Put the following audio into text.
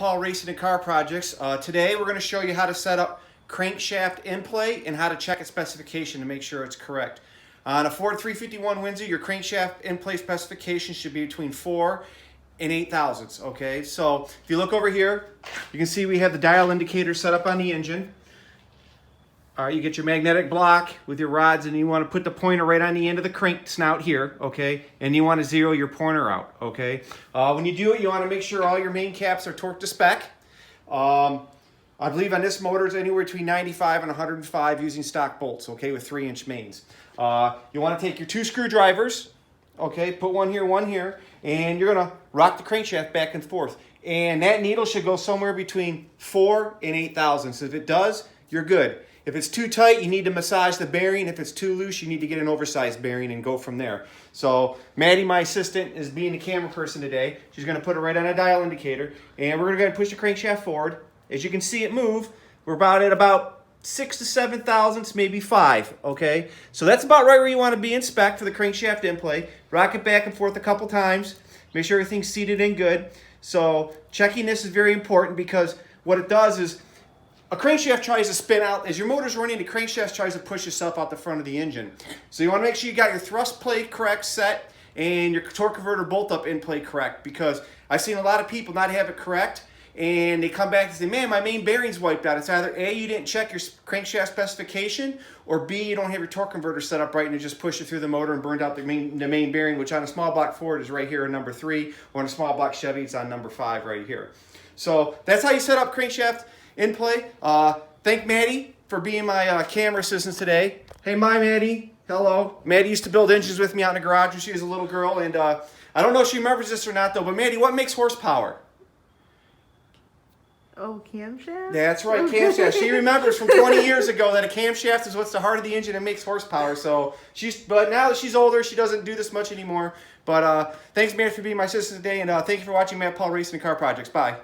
Paul Racing and Car Projects. Today we're going to show you how to set up crankshaft in play and how to check its specification to make sure it's correct. On a Ford 351 Windsor, your crankshaft in play specification should be between 4 and 8 thousandths. Okay, so if you look over here, you can see we have the dial indicator set up on the engine. All right, you get your magnetic block with your rods, and you want to put the pointer right on the end of the crank snout here, okay? And you want to zero your pointer out, okay? When you do it, you want to make sure all your main caps are torqued to spec. I believe on this motor it's anywhere between 95 and 105 using stock bolts, okay, with 3-inch mains. You want to take your 2 screwdrivers, okay, put one here, and you're going to rock the crankshaft back and forth. And that needle should go somewhere between 4 and 8 thousandths. If it does, you're good. If it's too tight, you need to massage the bearing. If it's too loose, you need to get an oversized bearing and go from there. So Maddie, my assistant, is being the camera person today. She's going to put it right on a dial indicator, and we're going to go ahead and push the crankshaft forward. As you can see it move, we're about 6 to 7 thousandths, maybe 5, okay? So that's about right where you want to be in spec for the crankshaft in play. Rock it back and forth a couple times. Make sure everything's seated in good. So checking this is very important because what it does is a crankshaft tries to spin out. As your motor's running, the crankshaft tries to push itself out the front of the engine. So you want to make sure you got your thrust plate correct set and your torque converter bolt up in play correct, because I've seen a lot of people not have it correct and they come back and say, man, my main bearing's wiped out. It's either A, you didn't check your crankshaft specification, or B, you don't have your torque converter set up right and it just pushed it through the motor and burned out the main bearing, which on a small block Ford is right here on number 3, or on a small block Chevy it's on number 5 right here. So that's how you set up crankshaft in play. Thank Maddie for being my camera assistant today. Hey, Maddie. Hello. Maddie used to build engines with me out in the garage when she was a little girl, and I don't know if she remembers this or not, though, but Maddie, what makes horsepower? Oh, camshaft? That's right, camshaft. She remembers from 20 years ago that a camshaft is what's the heart of the engine and makes horsepower. So but now that she's older, she doesn't do this much anymore. But thanks, Maddie, for being my assistant today, and thank you for watching Paul Racing and Car Projects. Bye.